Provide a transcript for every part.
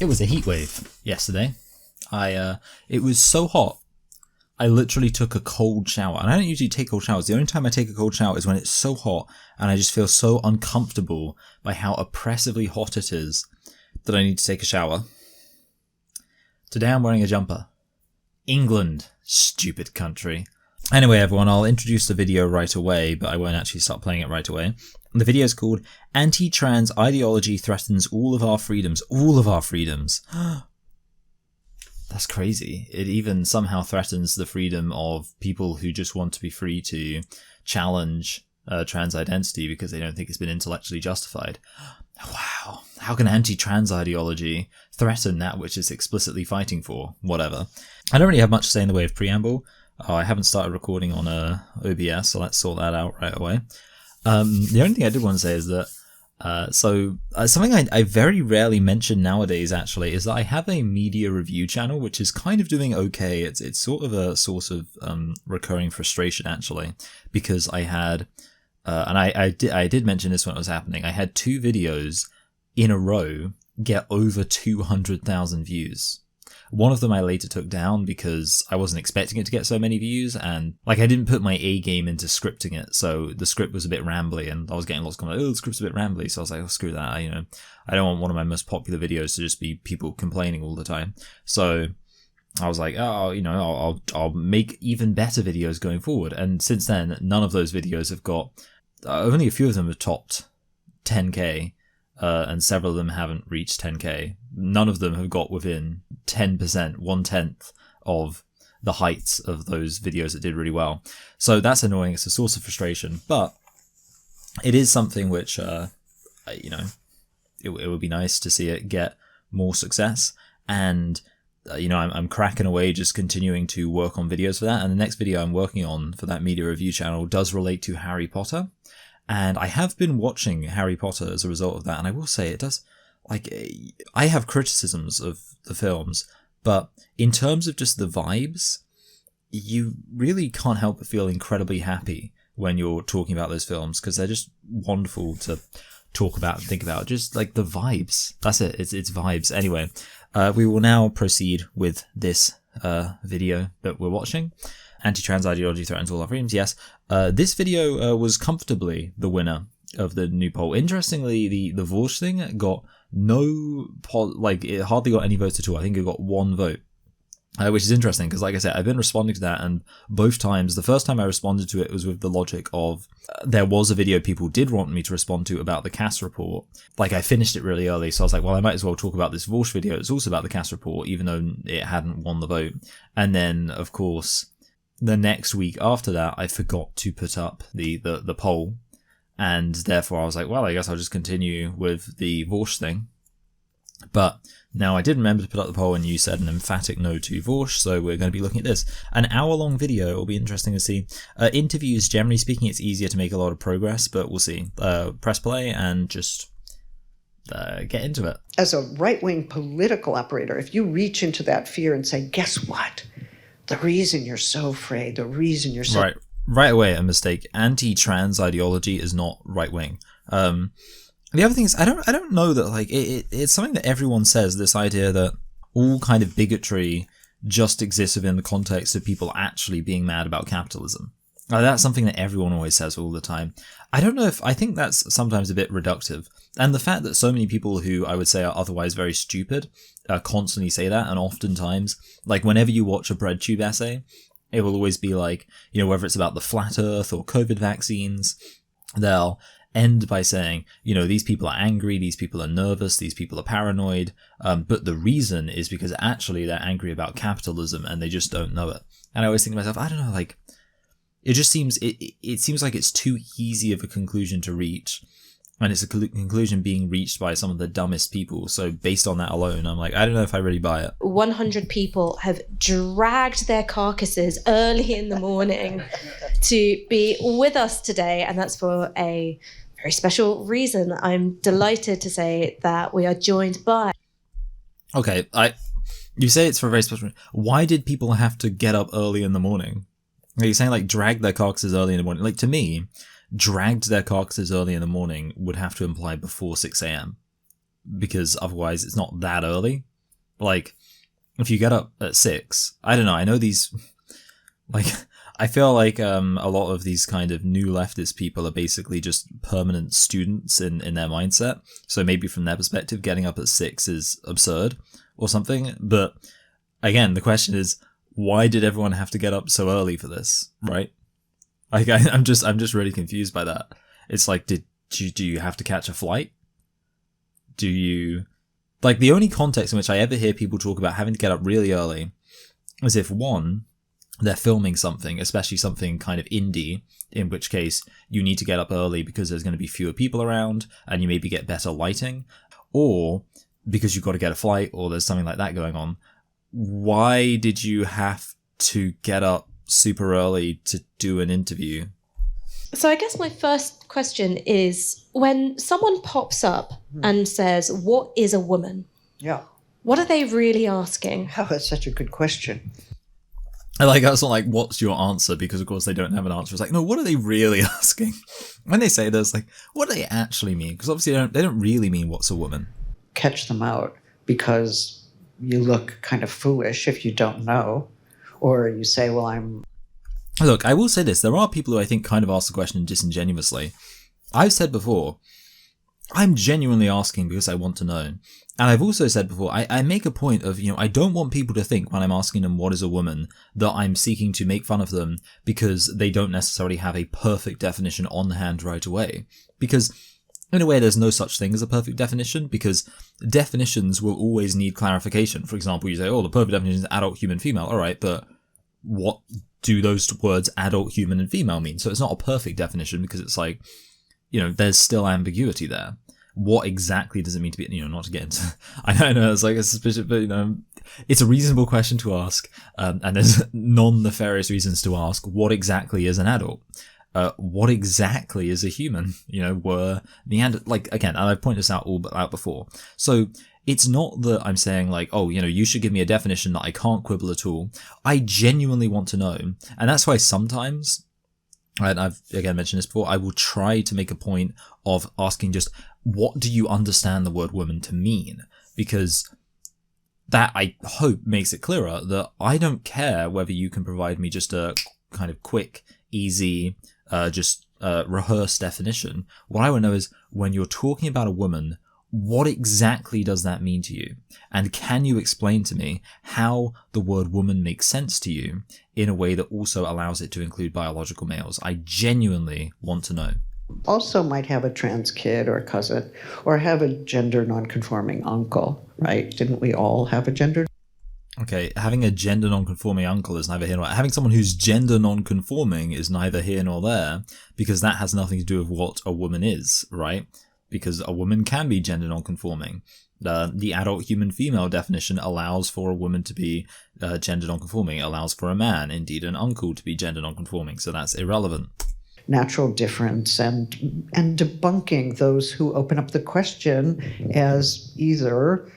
It was a heat wave yesterday. It was so hot, I literally took a cold shower. And I don't usually take cold showers. The only time I take a cold shower is when it's so hot and I just feel so uncomfortable by how oppressively hot it is that I need to take a shower. Today I'm wearing a jumper. England, stupid country. Anyway, everyone, I'll introduce the video right away, but I won't actually start playing it right away. The video is called Anti-Trans Ideology Threatens All of Our Freedoms. All of our freedoms. That's crazy. It even somehow threatens the freedom of people who just want to be free to challenge trans identity because they don't think it's been intellectually justified. Wow. How can anti-trans ideology threaten that which it's explicitly fighting for? Whatever. I don't really have much to say in the way of preamble. I haven't started recording on OBS, so let's sort that out right away. The only thing I did want to say is that something I very rarely mention nowadays, actually, is that I have a media review channel, which is kind of doing okay. It's sort of a source of recurring frustration, actually, because I had, and I did mention this when it was happening, I had 2 videos in a row get over 200,000 views. One of them I later took down because I wasn't expecting it to get so many views, and I didn't put my A game into scripting it, so the script was a bit rambly, and I was getting lots of comments, the script's a bit rambly, so I was like, oh, screw that, I don't want one of my most popular videos to just be people complaining all the time. So I was like, I'll make even better videos going forward, and since then, none of those videos have got, only a few of them have topped 10k, and several of them haven't reached 10k. None of them have got within 10%, 1/10 of the heights of those videos that did really well. So that's annoying. It's a source of frustration, but it is something which, it would be nice to see it get more success. And, I'm cracking away just continuing to work on videos for that. And the next video I'm working on for that media review channel does relate to Harry Potter. And I have been watching Harry Potter as a result of that, and I will say it does, I have criticisms of the films, but in terms of just the vibes, you really can't help but feel incredibly happy when you're talking about those films, because they're just wonderful to talk about and think about, just like the vibes. That's it, it's vibes. Anyway, we will now proceed with this video that we're watching. Anti-trans ideology threatens all our freedoms. Yes, this video was comfortably the winner of the new poll. Interestingly, the Vorsh thing got it hardly got any votes at all. I think it got 1 vote, which is interesting because, like I said, I've been responding to that, and both times, the first time I responded to it was with the logic of there was a video people did want me to respond to about the Cass report. I finished it really early, so I was like, well, I might as well talk about this Vorsh video. It's also about the Cass report, even though it hadn't won the vote. And then, of course, the next week after that, I forgot to put up the poll, and therefore I was like, well, I guess I'll just continue with the Vorsh thing. But now I did remember to put up the poll, and you said an emphatic no to Vorsh, so we're going to be looking at this. An hour-long video. It will be interesting to see. Interviews, generally speaking, it's easier to make a lot of progress, but we'll see. Press play and just get into it. As a right-wing political operator, if you reach into that fear and say, guess what? The reason you're so afraid, the reason you're so... Right away, a mistake. Anti-trans ideology is not right-wing. The other thing is, I don't know that, it's something that everyone says, this idea that all kind of bigotry just exists within the context of people actually being mad about capitalism. That's something that everyone always says all the time. I think that's sometimes a bit reductive. And the fact that so many people who I would say are otherwise very stupid constantly say that, and oftentimes, whenever you watch a BreadTube essay, it will always be whether it's about the flat earth or COVID vaccines, they'll end by saying, these people are angry, these people are nervous, these people are paranoid, but the reason is because actually they're angry about capitalism and they just don't know it. And I always think to myself, I don't know, it just seems, it seems like it's too easy of a conclusion to reach, and it's a conclusion being reached by some of the dumbest people. So based on that alone, I'm like, I don't know if I really buy it. 100 people have dragged their carcasses early in the morning to be with us today, and that's for a very special reason. I'm delighted to say that we are joined by... Okay, you say it's for a very special reason. Why did people have to get up early in the morning? Are you saying drag their carcasses early in the morning? To me, dragged their carcasses early in the morning would have to imply before 6 a.m. because otherwise it's not that early. Like, if you get up at 6, I don't know, I know these, like, I feel like a lot of these kind of new leftist people are basically just permanent students in their mindset. So maybe from their perspective, getting up at 6 is absurd or something. But again, the question is, why did everyone have to get up so early for this, right? Like, I'm just really confused by that. It's like, do you have to catch a flight? Do you... Like, the only context in which I ever hear people talk about having to get up really early is if, one, they're filming something, especially something kind of indie, in which case you need to get up early because there's going to be fewer people around and you maybe get better lighting, or because you've got to get a flight or there's something like that going on. Why did you have to get up super early to do an interview? So I guess my first question is, when someone pops up and says, what is a woman? Yeah. What are they really asking? Oh, that's such a good question. I like, that's not like, what's your answer? Because of course they don't have an answer. It's like, no, what are they really asking? When they say this, like, what do they actually mean? Because obviously they don't really mean what's a woman. Catch them out, because you look kind of foolish if you don't know. Or you say, well, I'm... Look, I will say this. There are people who I think kind of ask the question disingenuously. I've said before, I'm genuinely asking because I want to know. And I've also said before, I make a point of, I don't want people to think when I'm asking them what is a woman, that I'm seeking to make fun of them because they don't necessarily have a perfect definition on hand right away. Because in a way, there's no such thing as a perfect definition, because definitions will always need clarification. For example, you say, oh, the perfect definition is adult, human, female. All right, but what do those words adult, human, and female mean? So it's not a perfect definition, because it's like, there's still ambiguity there. What exactly does it mean to be, not to get into, I know it's like a suspicion, but, it's a reasonable question to ask. And there's non-nefarious reasons to ask, what exactly is an adult? What exactly is a human? Were like, again, and I've pointed this out out before. So it's not that I'm saying like, oh, you should give me a definition that I can't quibble at all. I genuinely want to know. And that's why sometimes, and I've again mentioned this before, I will try to make a point of asking just, what do you understand the word woman to mean? Because that, I hope, makes it clearer that I don't care whether you can provide me just a kind of quick, easy, rehearsed definition. What I want to know is, when you're talking about a woman, what exactly does that mean to you? And can you explain to me how the word woman makes sense to you in a way that also allows it to include biological males? I genuinely want to know. Also might have a trans kid or a cousin, or have a gender nonconforming uncle, right? Didn't we all have a gender? Okay, having a gender non-conforming uncle is neither here nor there. Having someone who's gender non-conforming is neither here nor there, because that has nothing to do with what a woman is, right? Because a woman can be gender non-conforming. The adult human female definition allows for a woman to be gender non-conforming. It allows for a man, indeed an uncle, to be gender non-conforming, so that's irrelevant. Natural difference and debunking those who open up the question as either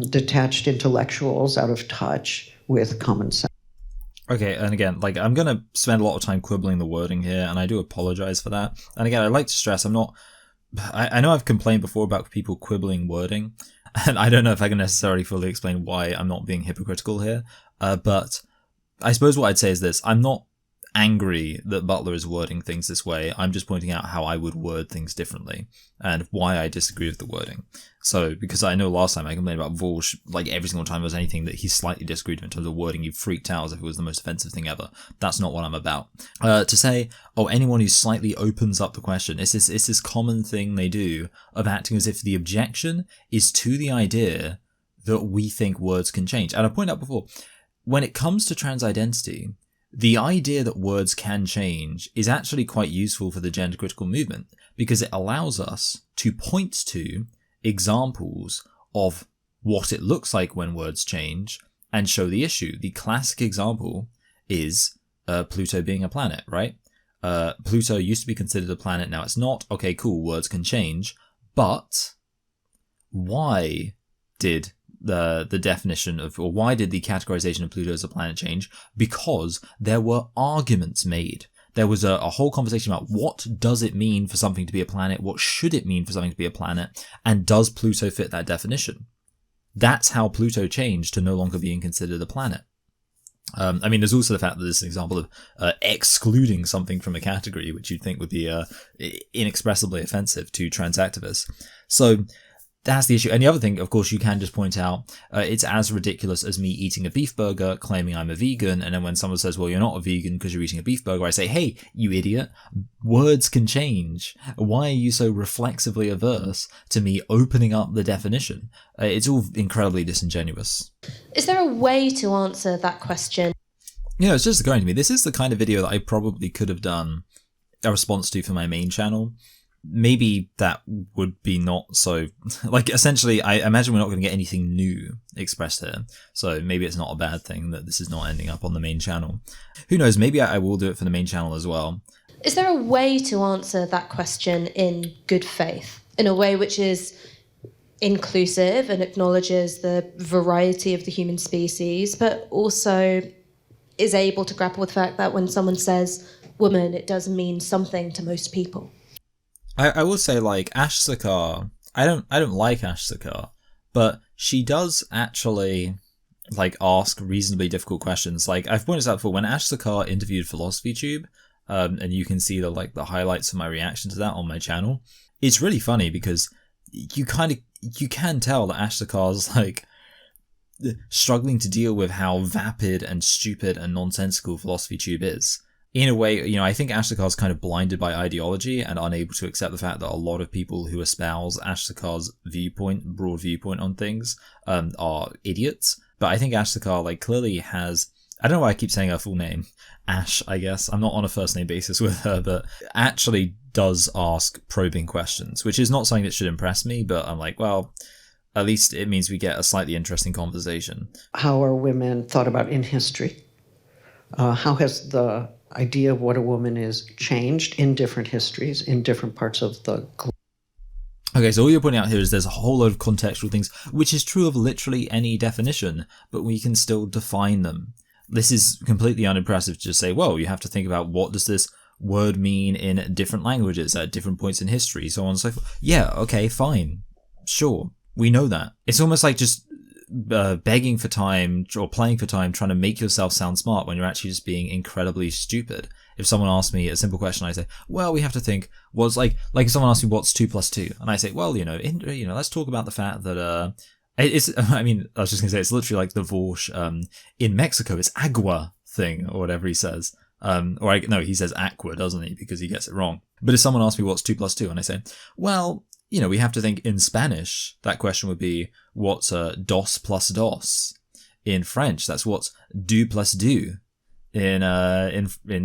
detached intellectuals out of touch with common sense. Okay, and again, like, I'm going to spend a lot of time quibbling the wording here, and I do apologize for that. And again, I'd like to stress, I know I've complained before about people quibbling wording, and I don't know if I can necessarily fully explain why I'm not being hypocritical here, but I suppose what I'd say is this: I'm not angry that Butler is wording things this way. I'm just pointing out how I would word things differently and why I disagree with the wording. So, because I know last time I complained about Walsh, like every single time there was anything that he slightly disagreed with in terms of wording, you freaked out as if it was the most offensive thing ever. That's not what I'm about. To say, oh, anyone who slightly opens up the question, it's this common thing they do of acting as if the objection is to the idea that we think words can change. And I pointed out before, when it comes to trans identity, the idea that words can change is actually quite useful for the gender critical movement, because it allows us to point to examples of what it looks like when words change and show the issue. The classic example is Pluto being a planet, right? Pluto used to be considered a planet, now it's not. Okay, cool, words can change, but why did the definition of, or why did the categorization of Pluto as a planet change? Because there were arguments made. There was a whole conversation about what does it mean for something to be a planet? What should it mean for something to be a planet? And does Pluto fit that definition? that's how Pluto changed to no longer being considered a planet. I mean, there's also the fact that this is an example of excluding something from a category, which you'd think would be inexpressibly offensive to trans activists. So that's the issue. And the other thing, of course, you can just point out, it's as ridiculous as me eating a beef burger, claiming I'm a vegan, and then when someone says, well, you're not a vegan because you're eating a beef burger, I say, hey, you idiot, words can change. Why are you so reflexively averse to me opening up the definition? It's all incredibly disingenuous. Is there a way to answer that question? It's just occurring to me, this is the kind of video that I probably could have done a response to for my main channel. Maybe that would be not so, like, essentially, I imagine we're not going to get anything new expressed here. So maybe it's not a bad thing that this is not ending up on the main channel. Who knows? Maybe I will do it for the main channel as well. Is there a way to answer that question in good faith, in a way which is inclusive and acknowledges the variety of the human species, but also is able to grapple with the fact that when someone says woman, it does mean something to most people? I will say, like, Ash Sakar, I don't like Ash Sakar, but she does actually, like, ask reasonably difficult questions. Like, I've pointed out before, when Ash Sakar interviewed PhilosophyTube, and you can see the highlights of my reaction to that on my channel, it's really funny because you can tell that Ash Sakar's, like, struggling to deal with how vapid and stupid and nonsensical PhilosophyTube is. In a way, I think Ash Sakar's kind of blinded by ideology and unable to accept the fact that a lot of people who espouse Ash Sakar's broad viewpoint on things, are idiots. But I think Ash Sakar, like, clearly has, I don't know why I keep saying her full name, Ash, I guess. I'm not on a first name basis with her, but actually does ask probing questions, which is not something that should impress me, but I'm like, well, at least it means we get a slightly interesting conversation. How are women thought about in history? How has the idea of what a woman is changed in different histories, in different parts of the globe? Okay, so all you're pointing out here is there's a whole load of contextual things, which is true of literally any definition, but we can still define them. This is completely unimpressive to just say, well, you have to think about what does this word mean in different languages at different points in history, so on and so forth. Yeah, okay, fine. Sure, we know that. It's almost like just begging for time or playing for time, trying to make yourself sound smart when you're actually just being incredibly stupid. If someone asks me a simple question, I say, well, we have to think, what's like if someone asks me what's 2 + 2, and I say, well, let's talk about the fact that I was just gonna say, it's literally like the Vorsh in Mexico, it's agua thing, or whatever he says. He says aqua, doesn't he? Because he gets it wrong. But if someone asks me what's 2 + 2, and I say, well, we have to think in Spanish, that question would be, what's dos plus dos? In French, that's what's du plus du. In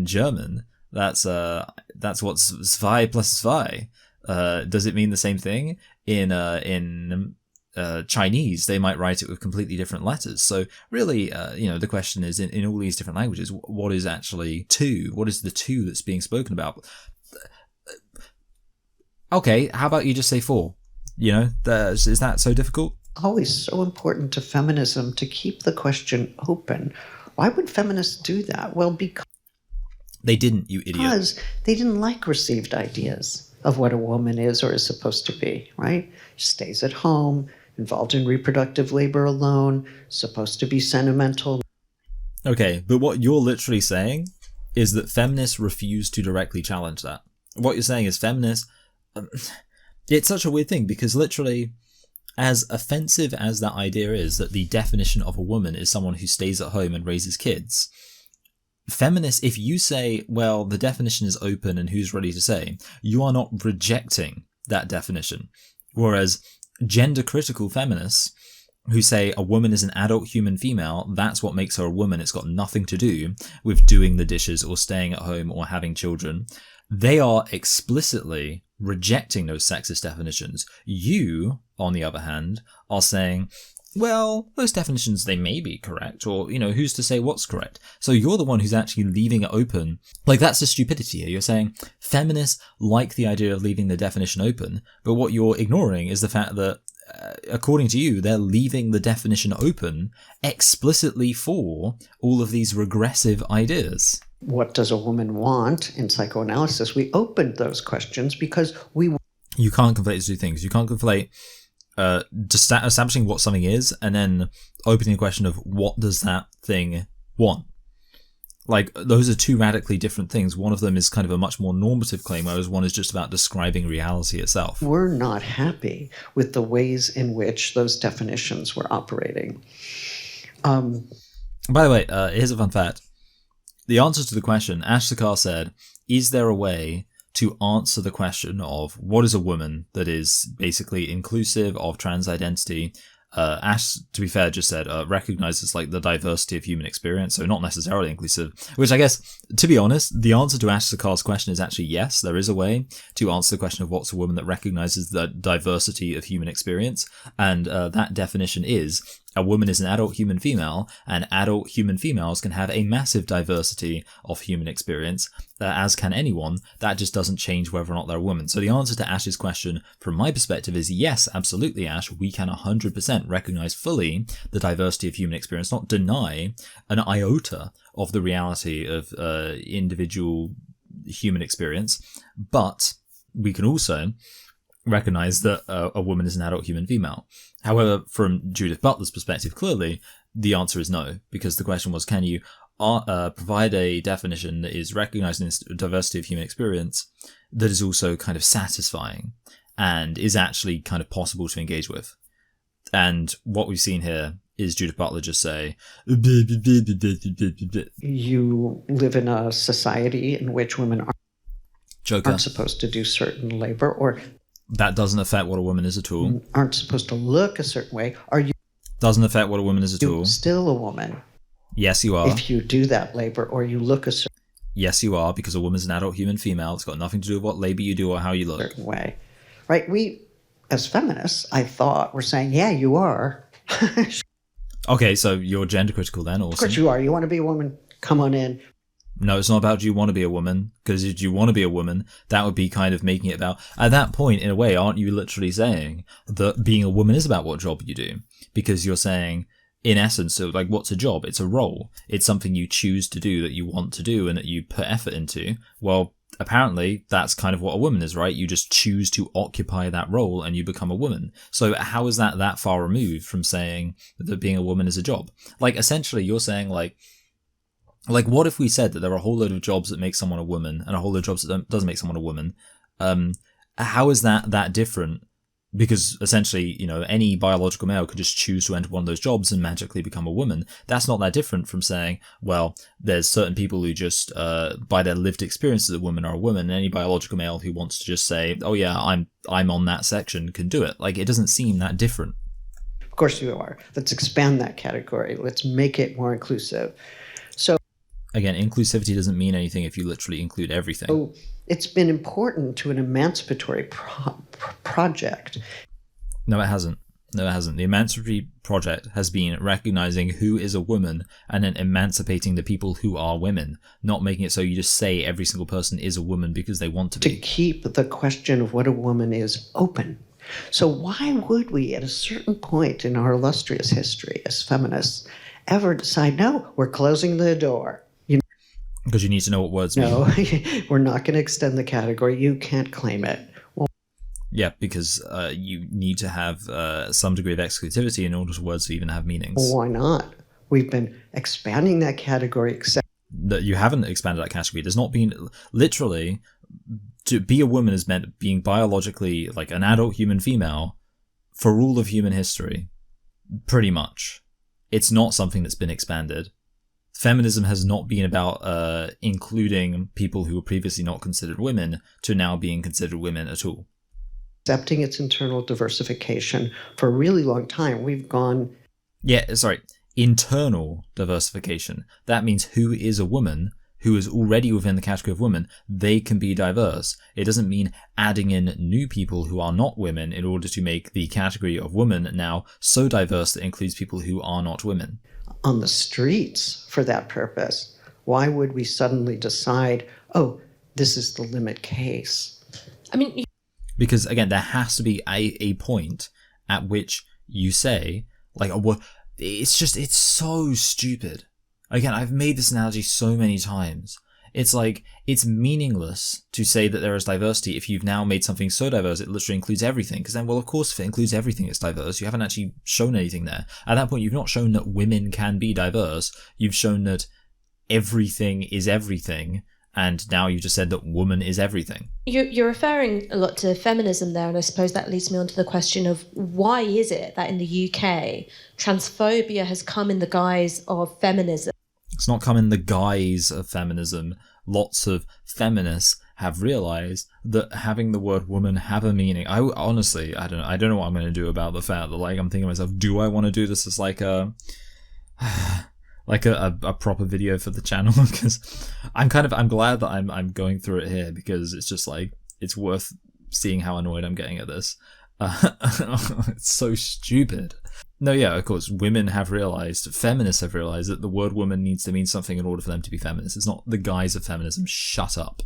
German, that's what's zwei plus zwei. Does it mean the same thing? In Chinese, they might write it with completely different letters. So really, the question is, in all these different languages, what is actually two? What is the two that's being spoken about? Okay, how about you just say 4? Is that so difficult? Always so important to feminism to keep the question open. Why would feminists do that? Well, because they didn't, you idiot. Because they didn't like received ideas of what a woman is or is supposed to be, right? Stays at home, involved in reproductive labor alone, supposed to be sentimental. Okay, but what you're literally saying is that feminists refuse to directly challenge that. What you're saying is feminists... it's such a weird thing, because literally, as offensive as that idea is, that the definition of a woman is someone who stays at home and raises kids, feminists, if you say, well, the definition is open and who's ready to say, you are not rejecting that definition. Whereas gender critical feminists who say a woman is an adult human female, that's what makes her a woman, it's got nothing to do with doing the dishes or staying at home or having children, they are explicitly rejecting those sexist definitions. You, on the other hand, are saying, well, those definitions, they may be correct, or, who's to say what's correct? So you're the one who's actually leaving it open. Like, that's the stupidity here. You're saying feminists like the idea of leaving the definition open, but what you're ignoring is the fact that, according to you, they're leaving the definition open explicitly for all of these regressive ideas. What does a woman want in psychoanalysis? We opened those questions because we... You can't conflate these two things. You can't conflate just establishing what something is, and then opening the question of what does that thing want. Like, those are two radically different things. One of them is kind of a much more normative claim, whereas one is just about describing reality itself. We're not happy with the ways in which those definitions were operating. By the way, here's a fun fact. The answer to the question, Ash Sakar said, is there a way to answer the question of what is a woman that is basically inclusive of trans identity? Ash, to be fair, just said recognizes like the diversity of human experience, so not necessarily inclusive, which I guess, to be honest, the answer to Ash Sakar's question is actually yes, there is a way to answer the question of what's a woman that recognizes the diversity of human experience, and that definition is a woman is an adult human female, and adult human females can have a massive diversity of human experience, as can anyone. That just doesn't change whether or not they're a woman. So the answer to Ash's question, from my perspective, is yes, absolutely, Ash, we can 100% recognize fully the diversity of human experience, not deny an iota of the reality of individual human experience, but we can also recognize that a woman is an adult human female. However, from Judith Butler's perspective, clearly, the answer is no, because the question was, can you provide a definition that is recognizing the diversity of human experience that is also kind of satisfying and is actually kind of possible to engage with? And what we've seen here is Judith Butler just say, you live in a society in which women aren't supposed to do certain labor, or that doesn't affect what a woman is at all. Aren't supposed to look a certain way. Are you? Doesn't affect what a woman is at all. Still a woman. Yes, you are. If you do that labor or you look a certain Yes, you are, because a woman's an adult human female. It's got nothing to do with what labor you do or how you look. Certain way. Right? We, as feminists, I thought, were saying, yeah, you are. Okay, so you're gender critical then, awesome. Of course you are. You want to be a woman? Come on in. No, it's not about do you want to be a woman, because if you want to be a woman, that would be kind of making it about, at that point, in a way, aren't you literally saying that being a woman is about what job you do? Because you're saying, in essence, so like, what's a job? It's a role. It's something you choose to do, that you want to do, and that you put effort into. Well, apparently, that's kind of what a woman is, right? You just choose to occupy that role and you become a woman. So how is that far removed from saying that being a woman is a job? Like, essentially, you're saying, like, what if we said that there are a whole load of jobs that make someone a woman and a whole load of jobs that doesn't make someone a woman? How is that different? Because essentially, you know, any biological male could just choose to enter one of those jobs and magically become a woman. That's not that different from saying, well, there's certain people who just, by their lived experiences of women are a woman, and any biological male who wants to just say, oh yeah, I'm on that section can do it. Like, it doesn't seem that different. Of course you are. Let's expand that category. Let's make it more inclusive. So again, inclusivity doesn't mean anything if you literally include everything. So it's been important to an emancipatory project. No, it hasn't. No, it hasn't. The Emancipatory Project has been recognizing who is a woman and then emancipating the people who are women, not making it so you just say every single person is a woman because they want to be. To keep the question of what a woman is open. So why would we, at a certain point in our illustrious history as feminists, ever decide, no, we're closing the door? Because you need to know what words mean. No, we're not going to extend the category. You can't claim it. Well, yeah, because you need to have some degree of exclusivity in order for words to even have meanings. Why not? We've been expanding that category. That you haven't expanded that category. There's not been, literally, to be a woman has meant being biologically like an adult human female for all of human history. Pretty much. It's not something that's been expanded. Feminism has not been about including people who were previously not considered women to now being considered women at all. Accepting its internal diversification for a really long time. We've gone... Yeah, sorry. Internal diversification. That means who is a woman, who is already within the category of woman, they can be diverse. It doesn't mean adding in new people who are not women in order to make the category of woman now so diverse that it includes people who are not women. On the streets for that purpose. Why would we suddenly decide, oh, this is the limit case? I mean, because again, there has to be a point at which you say, like, it's so stupid. Again, I've made this analogy so many times. It's like, it's meaningless to say that there is diversity if you've now made something so diverse it literally includes everything. Because then, well, of course, if it includes everything, it's diverse. You haven't actually shown anything there. At that point, you've not shown that women can be diverse. You've shown that everything is everything. And now you just said that woman is everything. You're referring a lot to feminism there, and I suppose that leads me on to the question of why is it that in the UK, transphobia has come in the guise of feminism? It's not come in the guise of feminism. Lots of feminists have realized that having the word woman have a meaning. I honestly, I don't know what I'm going to do about the fact that, like, I'm thinking to myself, do I want to do this as like a proper video for the channel? Because I'm glad that I'm going through it here, because it's just like, it's worth seeing how annoyed I'm getting at this. It's so stupid. No, yeah, of course, feminists have realized that the word woman needs to mean something in order for them to be feminists. It's not the guise of feminism. Shut up.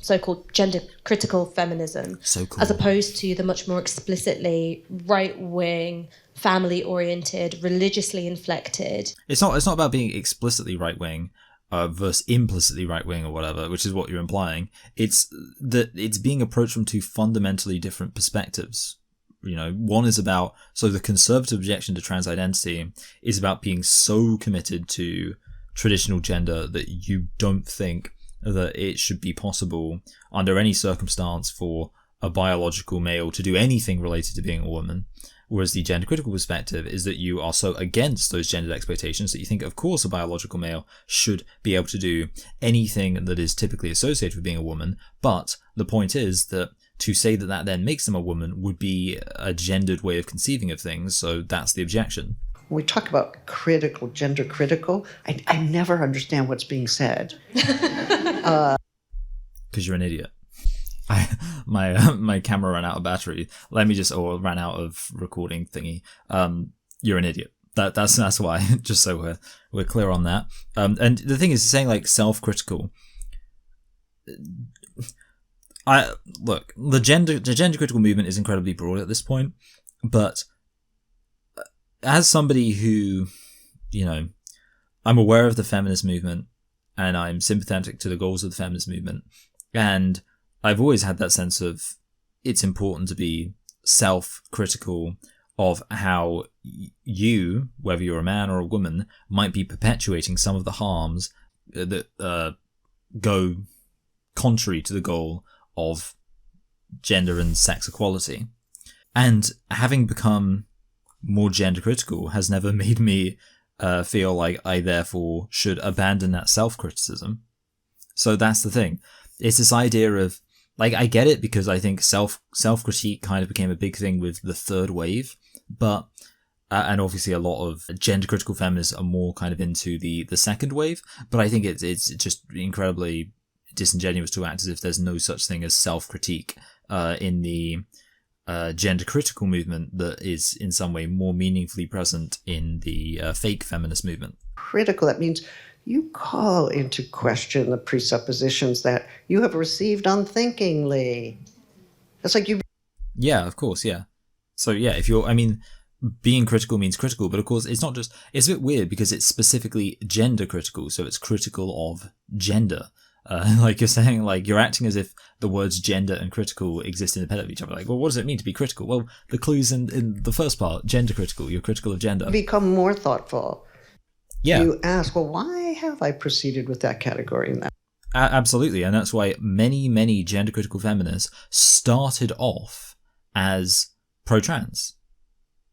So-called gender critical feminism. So cool. As opposed to the much more explicitly right-wing, family-oriented, religiously inflected. It's not about being explicitly right-wing versus implicitly right-wing or whatever, which is what you're implying. It's that it's being approached from two fundamentally different perspectives. You know, one is about, so the conservative objection to trans identity is about being so committed to traditional gender that you don't think that it should be possible under any circumstance for a biological male to do anything related to being a woman. Whereas the gender critical perspective is that you are so against those gendered expectations that you think, of course, a biological male should be able to do anything that is typically associated with being a woman. But the point is that to say that that then makes them a woman would be a gendered way of conceiving of things. So that's the objection. When we talk about critical, gender critical, I never understand what's being said. Because you're an idiot. My camera ran out of battery. Ran out of recording thingy. You're an idiot. That's why. Just so we're clear on that. And the thing is, saying like self-critical. The gender critical movement is incredibly broad at this point, but as somebody who, you know, I'm aware of the feminist movement and I'm sympathetic to the goals of the feminist movement, and I've always had that sense of it's important to be self-critical of how you, whether you're a man or a woman, might be perpetuating some of the harms that go contrary to the goal of gender and sex equality. And having become more gender critical has never made me feel like I therefore should abandon that self-criticism. So that's the thing. It's this idea of, like, I get it because I think self-critique kind of became a big thing with the third wave, but and obviously a lot of gender critical feminists are more kind of into the second wave, but I think it's just incredibly disingenuous to act as if there's no such thing as self-critique in the gender critical movement that is in some way more meaningfully present in the fake feminist movement. Critical, that means you call into question the presuppositions that you have received unthinkingly. It's like you... Yeah, of course, yeah. So yeah, being critical means critical, but of course it's not just, it's a bit weird because it's specifically gender critical, so it's critical of gender. Like you're saying, like you're acting as if the words gender and critical exist independent of each other. Like, well, what does it mean to be critical? Well, the clue's in the first part, gender critical. You're critical of gender. Become more thoughtful. Yeah. You ask, well, why have I proceeded with that category in that? Absolutely, and that's why many gender critical feminists started off as pro-trans.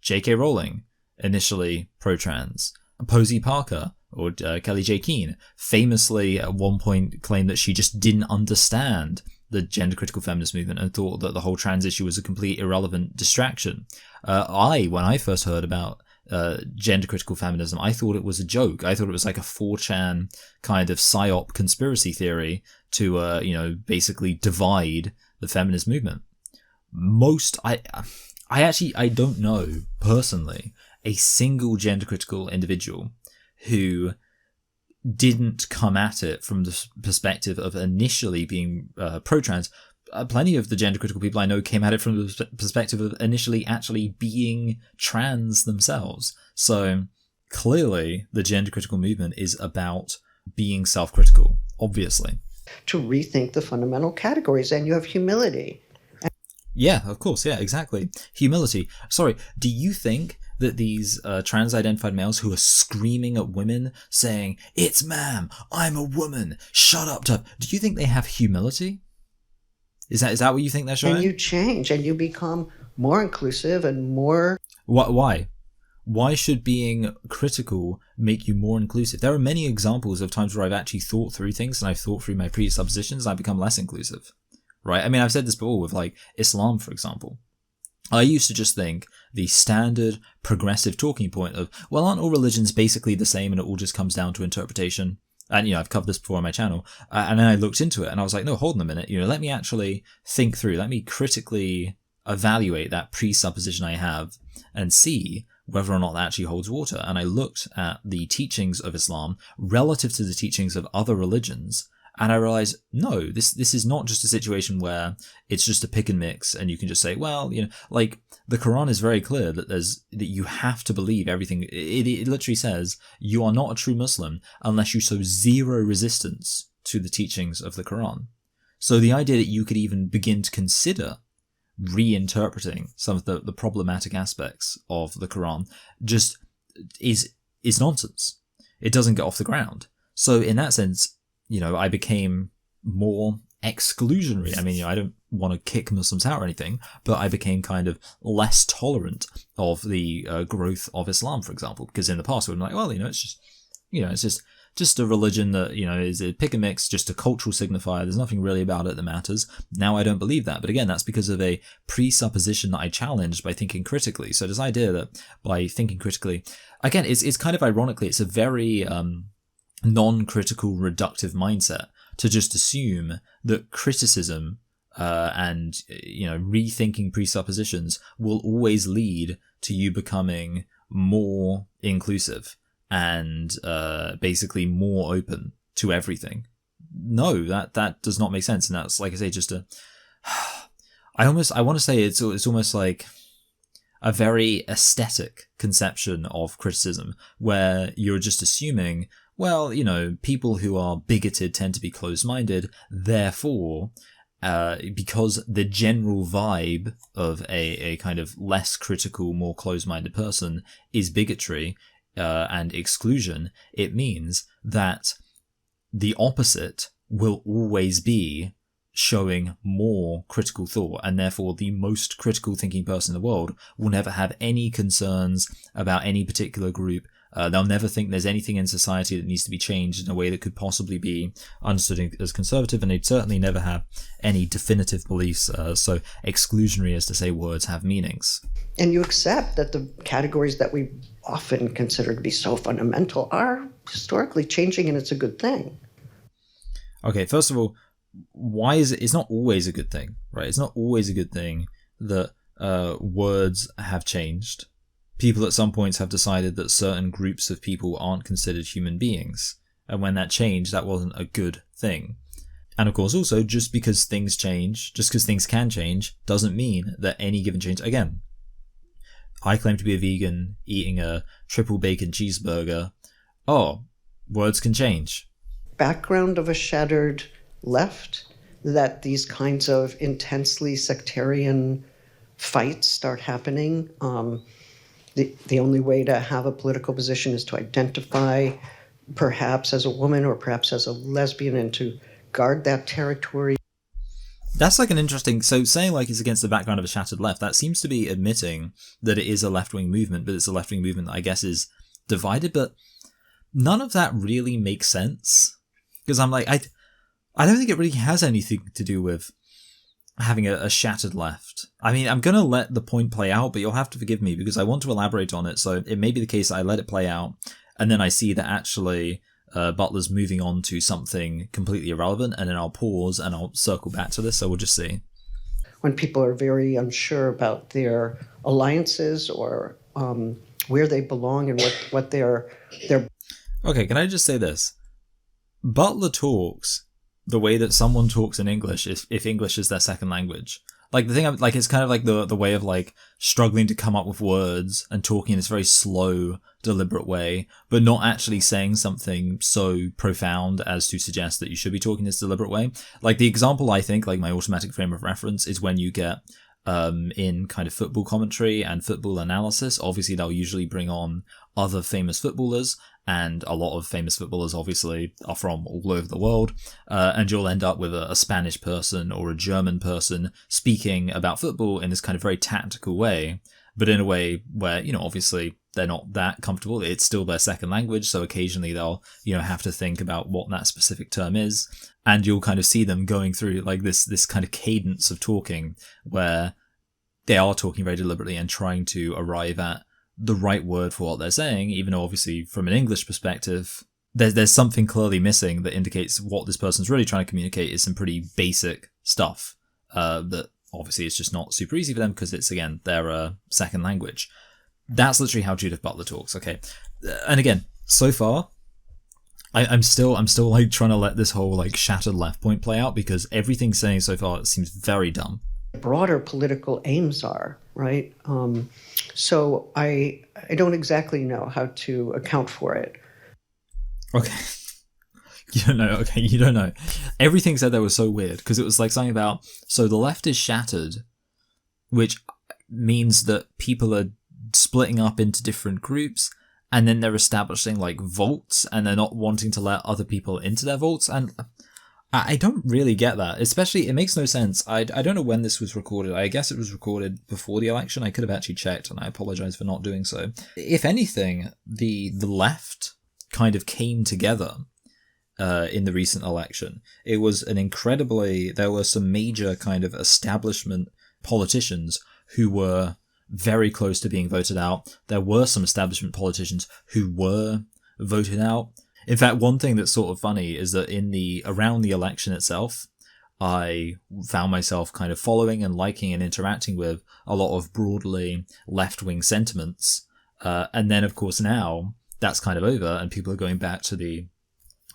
J.K. Rowling, initially pro-trans. Posey Parker, or Kelly J. Keane, famously at one point claimed that she just didn't understand the gender critical feminist movement and thought that the whole trans issue was a complete irrelevant distraction. When I first heard about gender critical feminism, I thought it was a joke. I thought it was like a 4chan kind of psyop conspiracy theory to basically divide the feminist movement. I don't know personally a single gender critical individual who didn't come at it from the perspective of initially being pro-trans. Plenty of the gender critical people I know came at it from the perspective of initially actually being trans themselves. So clearly the gender critical movement is about being self-critical, obviously. to rethink the fundamental categories, and you have humility. Yeah, of course. Yeah, exactly. Humility. Sorry, do you think that these trans-identified males who are screaming at women saying, "It's ma'am, I'm a woman, shut up, tough," do you think they have humility? Is that what you think they're showing? And you change and you become more inclusive and more... Why? Why should being critical make you more inclusive? There are many examples of times where I've actually thought through things and I've thought through my presuppositions and I've become less inclusive. Right? I mean, I've said this before with like Islam, for example. I used to just think the standard progressive talking point of, well, aren't all religions basically the same and it all just comes down to interpretation? And, I've covered this before on my channel. And then I looked into it and I was like, no, hold on a minute. Let me actually think through, let me critically evaluate that presupposition I have and see whether or not that actually holds water. And I looked at the teachings of Islam relative to the teachings of other religions. And I realized, no, this is not just a situation where it's just a pick and mix and you can just say, well, like the Quran is very clear that you have to believe everything. It literally says you are not a true Muslim unless you show zero resistance to the teachings of the Quran. So the idea that you could even begin to consider reinterpreting some of the problematic aspects of the Quran just is nonsense. It doesn't get off the ground. So in that sense, I became more exclusionary. I mean, I don't want to kick Muslims out or anything, but I became kind of less tolerant of the growth of Islam, for example, because in the past we were like, well, it's just a religion that, is a pick and mix, just a cultural signifier. There's nothing really about it that matters. Now I don't believe that. But again, that's because of a presupposition that I challenged by thinking critically. So this idea that by thinking critically, again, it's kind of ironically, it's a very non-critical reductive mindset to just assume that criticism and rethinking presuppositions will always lead to you becoming more inclusive and basically more open to everything. No, that does not make sense. And that's, like I say, just I want to say it's almost like a very aesthetic conception of criticism where you're just assuming, well, people who are bigoted tend to be closed-minded, therefore, because the general vibe of a kind of less critical, more closed-minded person is bigotry and exclusion, it means that the opposite will always be showing more critical thought, and therefore the most critical thinking person in the world will never have any concerns about any particular group. They'll never think there's anything in society that needs to be changed in a way that could possibly be understood as conservative, and they'd certainly never have any definitive beliefs, so exclusionary as to say words have meanings. And you accept that the categories that we often consider to be so fundamental are historically changing, and it's a good thing. Okay, first of all, why is it? It's not always a good thing, right? It's not always a good thing that words have changed. People at some points have decided that certain groups of people aren't considered human beings. And when that changed, that wasn't a good thing. And of course, also, just because things change, just because things can change, doesn't mean that any given change... Again, I claim to be a vegan, eating a triple bacon cheeseburger. Oh, words can change. Background of a shattered left, that these kinds of intensely sectarian fights start happening. The only way to have a political position is to identify perhaps as a woman or perhaps as a lesbian and to guard that territory. That's like an interesting... So saying like it's against the background of a shattered left, that seems to be admitting that it is a left-wing movement, but it's a left-wing movement that I guess is divided, but none of that really makes sense. Because I'm like, I don't think it really has anything to do with having a shattered left. I mean, I'm going to let the point play out, but you'll have to forgive me because I want to elaborate on it. So it may be the case that I let it play out and then I see that actually Butler's moving on to something completely irrelevant, and then I'll pause and I'll circle back to this. So we'll just see. When people are very unsure about their alliances or where they belong and what their... Okay, can I just say this? Butler talks the way that someone talks in English if English is their second language. Like the thing, like it's kind of like the way of like struggling to come up with words and talking in this very slow, deliberate way, but not actually saying something so profound as to suggest that you should be talking this deliberate way. Like the example, I think, like my automatic frame of reference is when you get in kind of football commentary and football analysis. Obviously, they'll usually bring on other famous footballers, and a lot of famous footballers obviously are from all over the world, and you'll end up with a Spanish person or a German person speaking about football in this kind of very tactical way, but in a way where, you know, obviously they're not that comfortable. It's still their second language, so occasionally they'll, you know, have to think about what that specific term is, and you'll kind of see them going through like this kind of cadence of talking where they are talking very deliberately and trying to arrive at the right word for what they're saying, even though obviously from an English perspective, there's something clearly missing that indicates what this person's really trying to communicate is some pretty basic stuff that obviously it's just not super easy for them because it's, again, their second language. That's literally how Judith Butler talks. Okay, and again, so far, I'm still like trying to let this whole like shattered left point play out because everything saying so far seems very dumb. Broader political aims are, right? So I don't exactly know how to account for it. Okay. You don't know. Okay, you don't know. Everything said there was so weird because it was like something about, so the left is shattered, which means that people are splitting up into different groups, and then they're establishing like vaults, and they're not wanting to let other people into their vaults. And I don't really get that. Especially, it makes no sense. I don't know when this was recorded. I guess it was recorded before the election. I could have actually checked, and I apologize for not doing so. If anything, the left kind of came together in the recent election. It was there were some major kind of establishment politicians who were very close to being voted out. There were some establishment politicians who were voted out. In fact, one thing that's sort of funny is that around the election itself, I found myself kind of following and liking and interacting with a lot of broadly left-wing sentiments. And then, of course, now that's kind of over and people are going back to the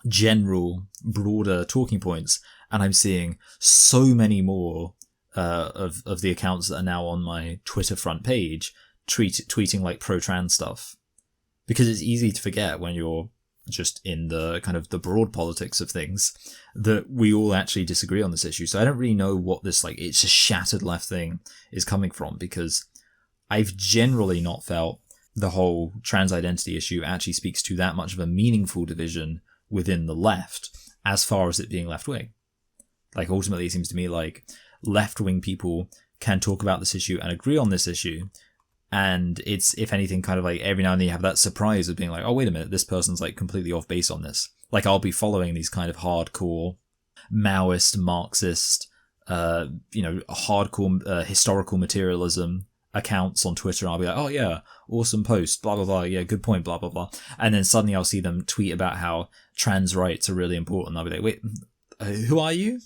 general, broader talking points. And I'm seeing so many more of the accounts that are now on my Twitter front page tweeting like pro-trans stuff. Because it's easy to forget when you're just in the kind of the broad politics of things that we all actually disagree on this issue. So I don't really know what this like it's a shattered left thing is coming from, because I've generally not felt the whole trans identity issue actually speaks to that much of a meaningful division within the left as far as it being left wing. Like ultimately it seems to me like left wing people can talk about this issue and agree on this issue. And it's, if anything, kind of like every now and then you have that surprise of being like, oh, wait a minute, this person's like completely off base on this. Like I'll be following these kind of hardcore Maoist, Marxist, hardcore historical materialism accounts on Twitter. And I'll be like, oh yeah, awesome post, blah, blah, blah. Yeah, good point, blah, blah, blah. And then suddenly I'll see them tweet about how trans rights are really important. I'll be like, wait, who are you?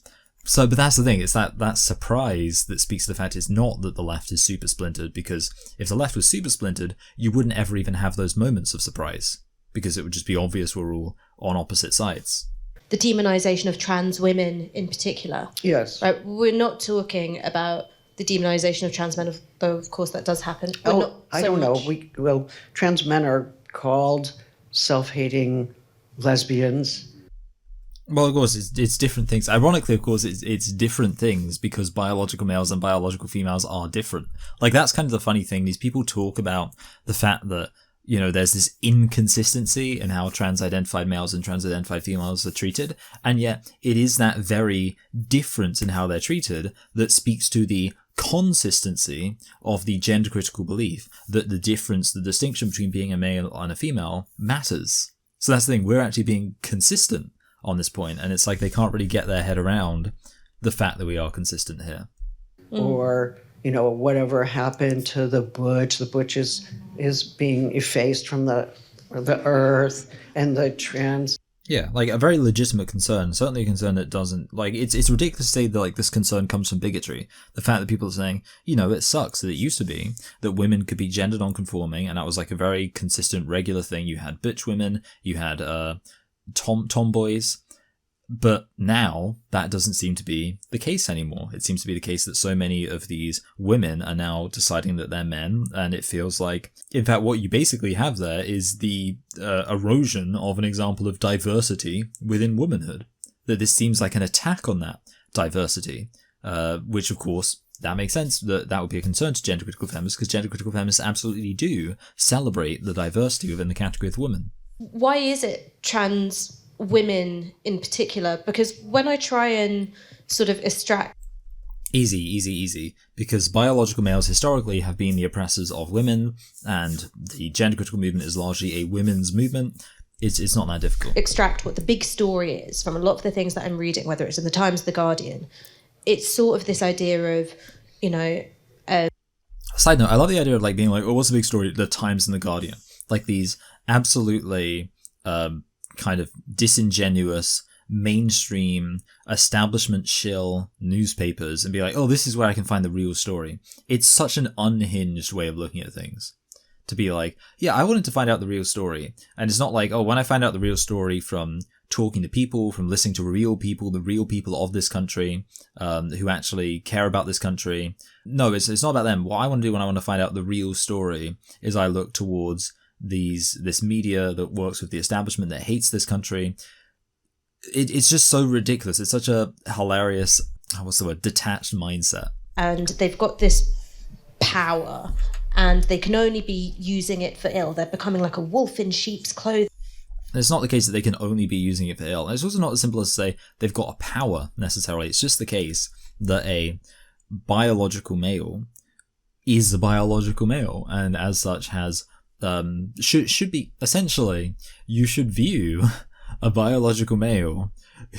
So, but that's the thing, it's that surprise that speaks to the fact it's not that the left is super splintered, because if the left was super splintered, you wouldn't ever even have those moments of surprise, because it would just be obvious we're all on opposite sides. The demonisation of trans women in particular. Yes. Right, we're not talking about the demonisation of trans men, though of course that does happen. I don't know. Trans men are called self-hating lesbians. Well, of course, it's different things. Ironically, of course, it's different things because biological males and biological females are different. Like, that's kind of the funny thing. These people talk about the fact that, you know, there's this inconsistency in how trans-identified males and trans-identified females are treated. And yet, it is that very difference in how they're treated that speaks to the consistency of the gender-critical belief that the distinction between being a male and a female matters. So that's the thing. We're actually being consistent on this point, and it's like they can't really get their head around the fact that we are consistent here. Or, you know, whatever happened to the butch. The butch is being effaced from the earth, and the trans. Yeah, like a very legitimate concern, certainly a concern that doesn't, like, it's ridiculous to say that, like, this concern comes from bigotry. The fact that people are saying, you know, it sucks that it used to be that women could be gender non-conforming, and that was like a very consistent, regular thing. You had bitch women, you had tomboys, But now that doesn't seem to be the case anymore. It seems to be the case that so many of these women are now deciding that they're men, and it feels like, in fact, what you basically have there is the erosion of an example of diversity within womanhood. That this seems like an attack on that diversity, which of course, that makes sense that would be a concern to gender critical feminists, because gender critical feminists absolutely do celebrate the diversity within the category of women. Why is it trans women in particular? Because when I try and sort of extract... Easy. Because biological males historically have been the oppressors of women, and the gender critical movement is largely a women's movement. It's not that difficult. Extract what the big story is from a lot of the things that I'm reading, whether it's in the Times, the Guardian. It's sort of this idea of, Side note, I love the idea of like being like, oh, what's the big story? The Times and the Guardian. Like these absolutely kind of disingenuous, mainstream, establishment shill newspapers, and be like, oh, this is where I can find the real story. It's such an unhinged way of looking at things. To be like, yeah, I wanted to find out the real story. And it's not like, oh, when I find out the real story from talking to people, from listening to real people, the real people of this country, who actually care about this country. No, it's not about them. What I want to do when I want to find out the real story is I look towards this media that works with the establishment that hates this country. It's just so ridiculous. It's such a hilarious, detached mindset. And they've got this power, and they can only be using it for ill. They're becoming like a wolf in sheep's clothing. It's not the case that they can only be using it for ill. And it's also not as simple as to say they've got a power necessarily. It's just the case that a biological male is a biological male, and as such has should be, essentially, you should view a biological male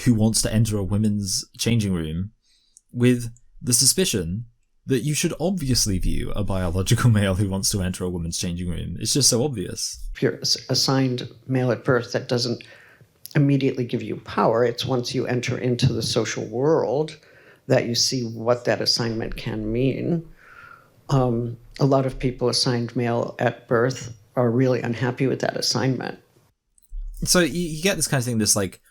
who wants to enter a women's changing room with the suspicion that you should obviously view a biological male who wants to enter a woman's changing room. It's just so obvious. If you're assigned male at birth, that doesn't immediately give you power. It's once you enter into the social world that you see what that assignment can mean. A lot of people assigned male at birth are really unhappy with that assignment. So you get this kind of thing, this like,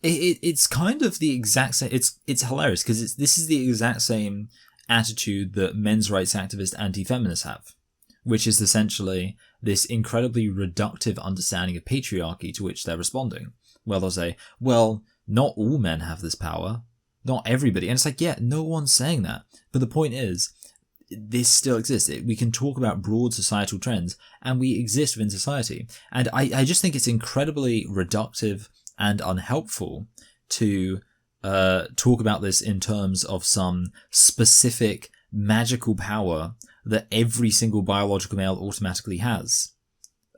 it's kind of the exact same, it's hilarious because this is the exact same attitude that men's rights activists, anti-feminists have, which is essentially this incredibly reductive understanding of patriarchy to which they're responding. Well, they'll say, well, not all men have this power, not everybody. And it's like, yeah, no one's saying that. But the point is, this still exists. We can talk about broad societal trends, and we exist within society. And I just think it's incredibly reductive and unhelpful to talk about this in terms of some specific magical power that every single biological male automatically has.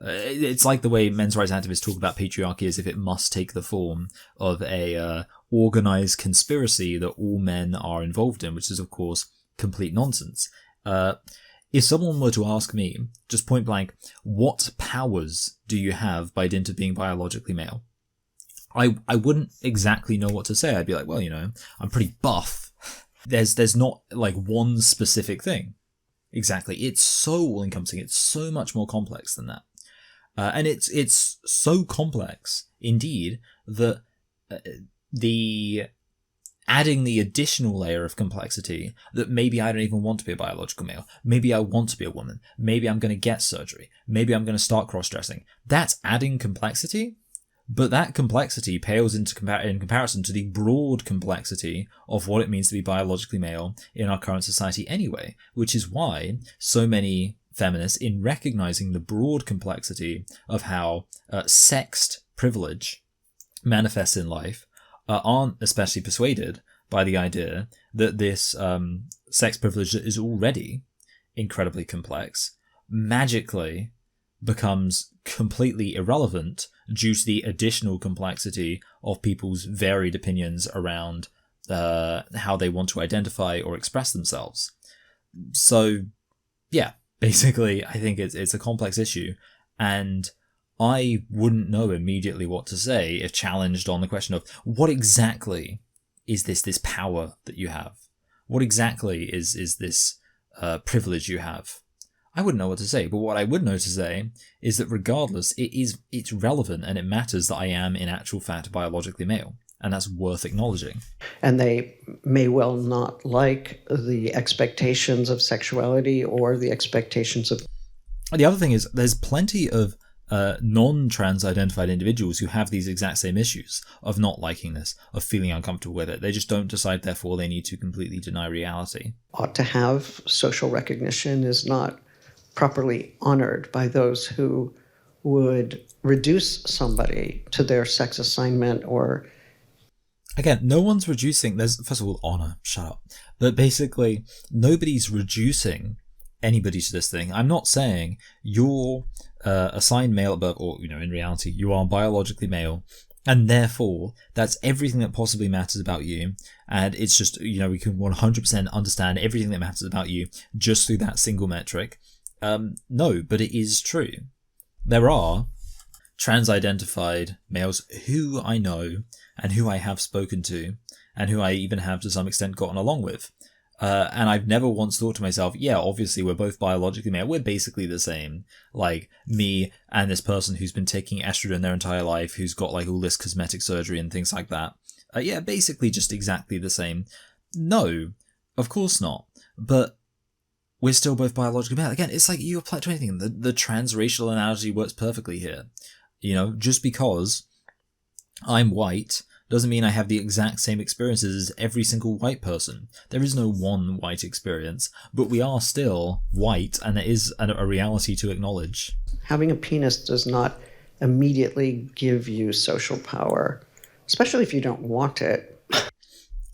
It's like the way men's rights activists talk about patriarchy as if it must take the form of a organized conspiracy that all men are involved in, which is, of course, complete nonsense. If someone were to ask me, just point blank, what powers do you have by dint of being biologically male? I wouldn't exactly know what to say. I'd be like, well, I'm pretty buff. There's not like one specific thing. Exactly. It's so all-encompassing. It's so much more complex than that. And it's so complex, indeed, that adding the additional layer of complexity that maybe I don't even want to be a biological male. Maybe I want to be a woman. Maybe I'm going to get surgery. Maybe I'm going to start cross-dressing. That's adding complexity, but that complexity pales in comparison to the broad complexity of what it means to be biologically male in our current society anyway, which is why so many feminists, in recognizing the broad complexity of how sexed privilege manifests in life, aren't especially persuaded by the idea that this sex privilege that is already incredibly complex magically becomes completely irrelevant due to the additional complexity of people's varied opinions around how they want to identify or express themselves. So, yeah, basically, I think it's a complex issue, and I wouldn't know immediately what to say if challenged on the question of what exactly is this power that you have? What exactly is this privilege you have? I wouldn't know what to say, but what I would know to say is that regardless, it's relevant and it matters that I am in actual fact biologically male. and that's worth acknowledging. And they may well not like the expectations of sexuality or the expectations of... The other thing is there's plenty of non-trans identified individuals who have these exact same issues of not liking this, of feeling uncomfortable with it. They just don't decide, therefore, they need to completely deny reality. Ought to have social recognition is not properly honored by those who would reduce somebody to their sex assignment or... Again, no one's reducing... There's, first of all, honor. Shut up. But basically, nobody's reducing anybody to this thing. I'm not saying you're assigned male at birth, or, in reality, you are biologically male, and therefore, that's everything that possibly matters about you. And it's just, we can 100% understand everything that matters about you just through that single metric. No, but it is true. There are trans-identified males who I know and who I have spoken to and who I even have to some extent gotten along with. And I've never once thought to myself, yeah, obviously we're both biologically male. We're basically the same. Like me and this person who's been taking estrogen their entire life, who's got like all this cosmetic surgery and things like that. Yeah, basically just exactly the same. No, of course not. But we're still both biologically male. Again, it's like you apply it to anything. The transracial analogy works perfectly here. Just because I'm white doesn't mean I have the exact same experiences as every single white person. There is no one white experience, but we are still white, and there is a reality to acknowledge. Having a penis does not immediately give you social power, especially if you don't want it.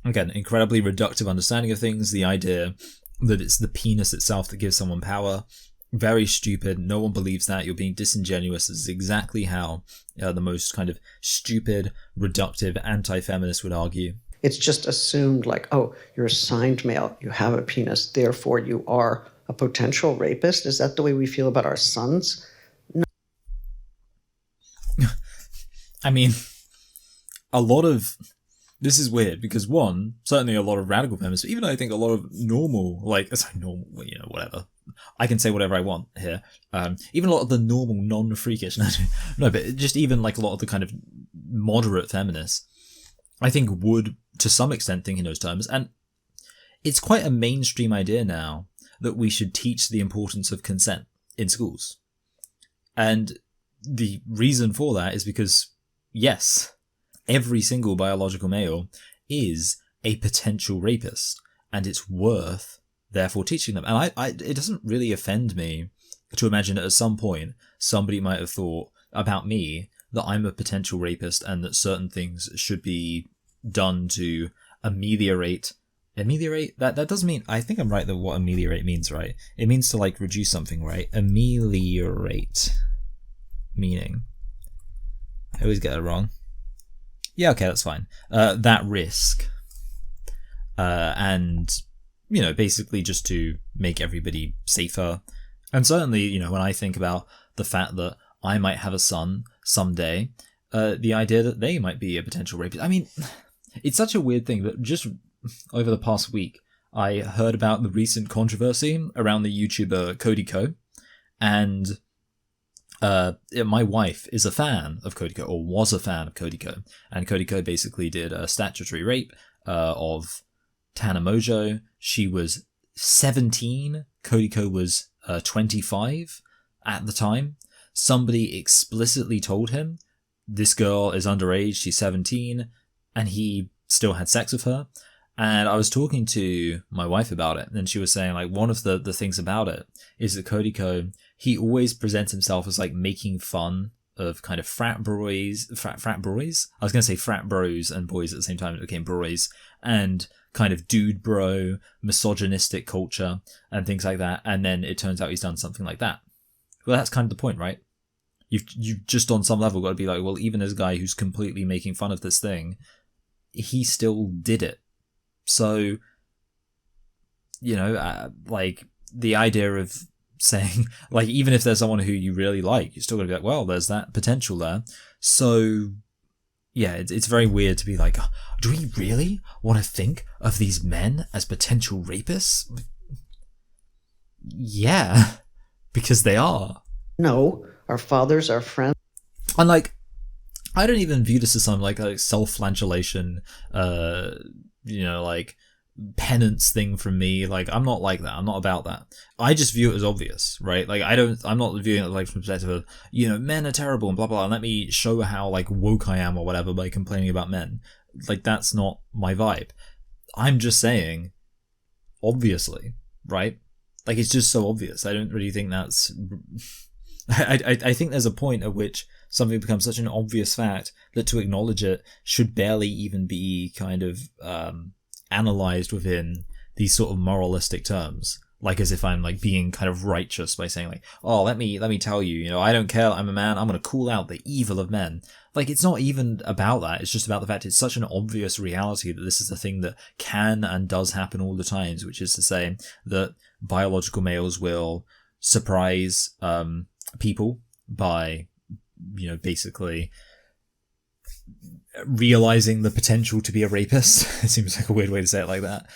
Again, incredibly reductive understanding of things, the idea that it's the penis itself that gives someone power. Very stupid. No one believes that. You're being disingenuous. This is exactly how the most kind of stupid, reductive, anti-feminist would argue. It's just assumed like, oh, you're assigned male, you have a penis, therefore you are a potential rapist. Is that the way we feel about our sons? No. I mean, this is weird because one, certainly a lot of radical feminists, even though I think a lot of normal, whatever. I can say whatever I want here. Even a lot of the normal, non-freakish, no, but just even like a lot of the kind of moderate feminists, I think would, to some extent, think in those terms. And it's quite a mainstream idea now that we should teach the importance of consent in schools. And the reason for that is because, yes, every single biological male is a potential rapist, and it's worth therefore teaching them. And it doesn't really offend me to imagine that at some point somebody might have thought about me that I'm a potential rapist and that certain things should be done to ameliorate. That doesn't mean, I think I'm right that what ameliorate means, right? It means to like reduce something, right? Ameliorate meaning. I always get it wrong. Yeah, okay, that's fine. That risk. And basically just to make everybody safer. And certainly, when I think about the fact that I might have a son someday, the idea that they might be a potential rapist. I mean, it's such a weird thing that just over the past week, I heard about the recent controversy around the YouTuber Cody Ko. And my wife is a fan of Cody Ko, or was a fan of Cody Ko. And Cody Ko basically did a statutory rape of Tana Mojo. She was 17. Cody Ko was 25 at the time. Somebody explicitly told him, this girl is underage, she's 17, and he still had sex with her. And I was talking to my wife about it, and she was saying, like, one of the things about it is that Cody Ko, he always presents himself as, like, making fun of kind of frat boys. I was going to say frat bros and boys at the same time, it became boys, and kind of dude bro, misogynistic culture, and things like that. And then it turns out he's done something like that. Well, that's kind of the point, right? You've just on some level got to be like, well, even as a guy who's completely making fun of this thing, he still did it. So, like the idea of saying, like, even if there's someone who you really like, you're still going to be like, well, there's that potential there. So, yeah, it's very weird to be like, do we really want to think of these men as potential rapists? Yeah, because they are. No, our fathers, our friends. And like, I don't even view this as some like self-flagellation, like penance thing from me. Like, I'm not like that. I'm not about that. I just view it as obvious, right? Like, I'm not viewing it like from the perspective of, men are terrible and blah, blah, blah, and let me show how like woke I am or whatever by complaining about men. Like, that's not my vibe. I'm just saying, obviously, right? Like, it's just so obvious. I don't really think that's... I think there's a point at which something becomes such an obvious fact that to acknowledge it should barely even be kind of analyzed within these sort of moralistic terms, like as if I'm like being kind of righteous by saying like, oh, let me tell you, I don't care, I'm a man, I'm going to call out the evil of men. Like, it's not even about that. It's just about the fact it's such an obvious reality that this is a thing that can and does happen all the times, which is to say that biological males will surprise people by basically realizing the potential to be a rapist. It seems like a weird way to say it like that,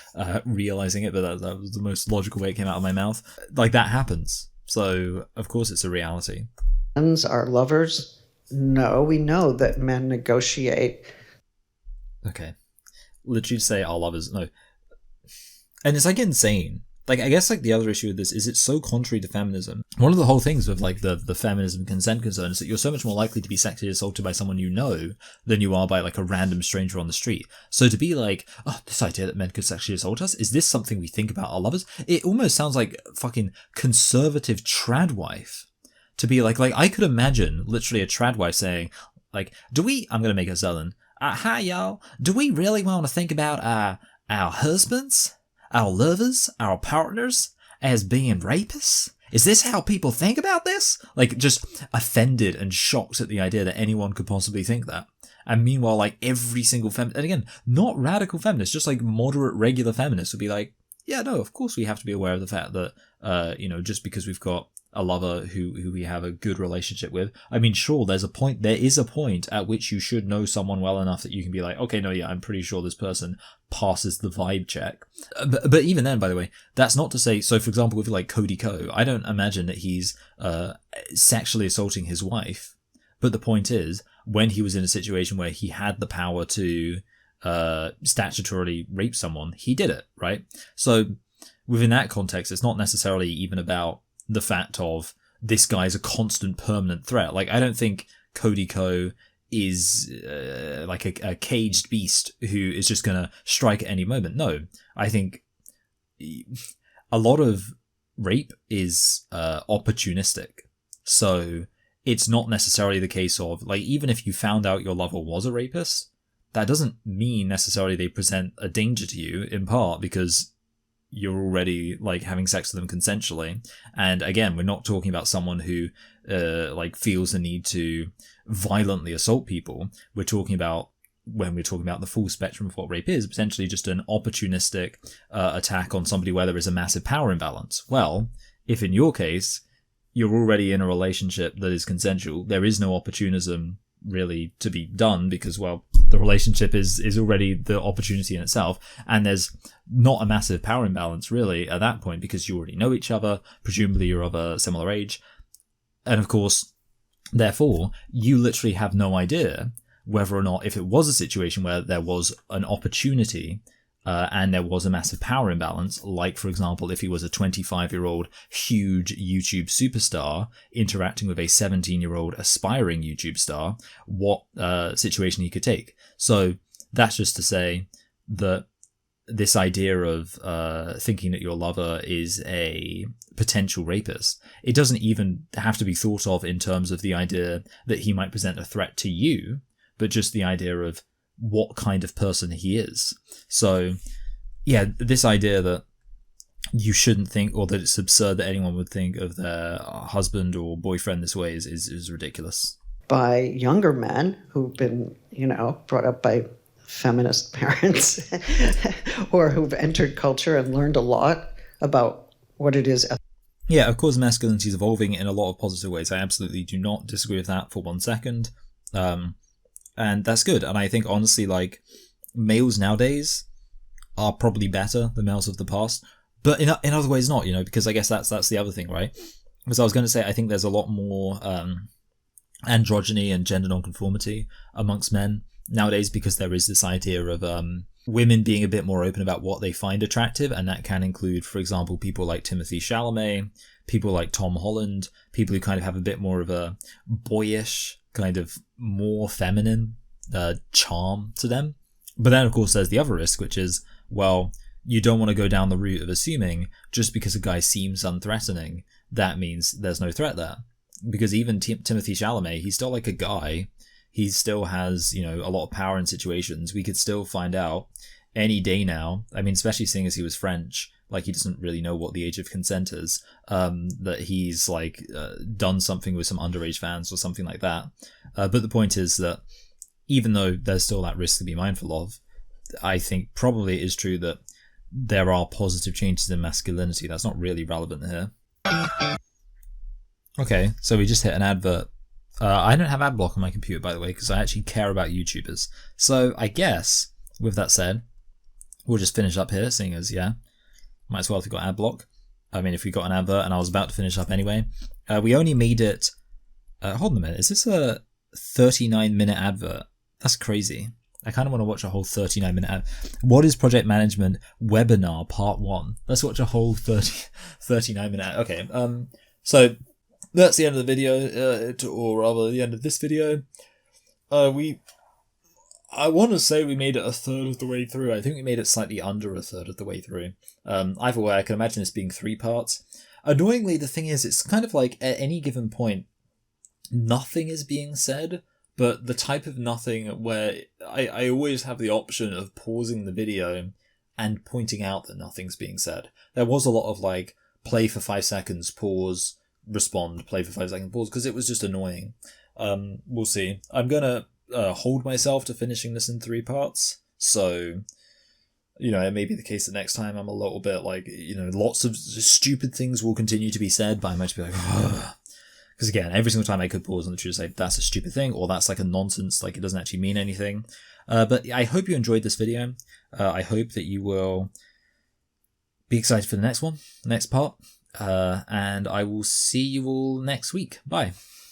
realizing it, but that was the most logical way it came out of my mouth. Like, that happens, so of course it's a reality. Our lovers? No, we know that men negotiate. Okay, literally say our lovers, no. And it's like insane. Like, I guess like the other issue with this is it's so contrary to feminism. One of the whole things with like the feminism consent concern is that you're so much more likely to be sexually assaulted by someone you know than you are by like a random stranger on the street. So to be like, oh, this idea that men could sexually assault us, is this something we think about our lovers? It almost sounds like fucking conservative trad wife. To be like I could imagine literally a trad wife saying like, I'm gonna make it southern. Hi y'all, do we really want to think about our husbands, our lovers, our partners as being rapists? Is this how people think about this? Like, just offended and shocked at the idea that anyone could possibly think that. And meanwhile, like, every single and again, not radical feminists, just like moderate, regular feminists would be like, yeah, no, of course we have to be aware of the fact that, just because we've got a lover who we have a good relationship with. I mean, sure, there is a point at which you should know someone well enough that you can be like, okay, no, yeah, I'm pretty sure this person passes the vibe check. But even then, by the way, that's not to say, so for example, with like Cody Ko, I don't imagine that he's sexually assaulting his wife. But the point is, when he was in a situation where he had the power to statutorily rape someone, he did it, right? So within that context, it's not necessarily even about the fact of this guy's a constant permanent threat. Like, I don't think Cody Ko is like a caged beast who is just going to strike at any moment. No, I think a lot of rape is opportunistic. So it's not necessarily the case of, like, even if you found out your lover was a rapist, that doesn't mean necessarily they present a danger to you, in part because you're already like having sex with them consensually. And again, we're not talking about someone who like feels the need to violently assault people. We're talking about, when we're talking about the full spectrum of what rape is, potentially just an opportunistic attack on somebody where there is a massive power imbalance. Well, if in your case you're already in a relationship that is consensual, there is no opportunism really to be done, because, well, the relationship is already the opportunity in itself, and there's not a massive power imbalance really at that point, because you already know each other, presumably you're of a similar age, and of course, therefore, you literally have no idea whether or not, if it was a situation where there was an opportunity and there was a massive power imbalance, like, for example, if he was a 25-year-old huge YouTube superstar interacting with a 17-year-old aspiring YouTube star, what situation he could take. So that's just to say that this idea of thinking that your lover is a potential rapist, it doesn't even have to be thought of in terms of the idea that he might present a threat to you, but just the idea of what kind of person he is. So, yeah, this idea that you shouldn't think, or that it's absurd that anyone would think of their husband or boyfriend this way is ridiculous. By younger men who've been, brought up by feminist parents or who've entered culture and learned a lot about what it is. Yeah, of course, masculinity is evolving in a lot of positive ways. I absolutely do not disagree with that for 1 second. And that's good. And I think, honestly, like, males nowadays are probably better than males of the past. But in other ways not, because I guess that's the other thing, right? Because I was going to say, I think there's a lot more androgyny and gender nonconformity amongst men nowadays, because there is this idea of women being a bit more open about what they find attractive, and that can include, for example, people like Timothée Chalamet, people like Tom Holland, people who kind of have a bit more of a boyish, kind of more feminine charm to them. But then, of course, there's the other risk, which is, well, you don't want to go down the route of assuming just because a guy seems unthreatening, that means there's no threat there. Because even Timothée Chalamet, he's still like a guy. He still has, you know, a lot of power in situations. We could still find out any day now. I mean, especially seeing as he was French, like he doesn't really know what the age of consent is, that he's like done something with some underage fans or something like that. But the point is that even though there's still that risk to be mindful of, I think probably it is true that there are positive changes in masculinity. That's not really relevant here. Okay, so we just hit an advert. I don't have ad block on my computer, by the way, because I actually care about YouTubers. So I guess, with that said, we'll just finish up here, seeing as, yeah, might as well if we got ad block. I mean, if we got an advert and I was about to finish up anyway. We only made it... hold on a minute, is this a 39-minute advert? That's crazy. I kind of want to watch a whole 39-minute ad. What is project management webinar part 1? Let's watch a whole 39-minute ad. Okay, so... that's the end of the video, or rather the end of this video. I want to say we made it a third of the way through. I think we made it slightly under a third of the way through. Either way, I can imagine this being 3 parts. Annoyingly, the thing is, it's kind of like at any given point, nothing is being said, but the type of nothing where I always have the option of pausing the video and pointing out that nothing's being said. There was a lot of like, play for 5 seconds, pause, respond, play for 5 seconds, pause, because it was just annoying. We'll see. I'm gonna hold myself to finishing this in 3 parts, so you know, it may be the case that next time I'm a little bit like, you know, lots of stupid things will continue to be said, but I might be like, because again, every single time I could pause and literally say that's a stupid thing, or that's like a nonsense, like it doesn't actually mean anything. But I hope you enjoyed this video. I hope that you will be excited for the next one, next part. And I will see you all next week. Bye.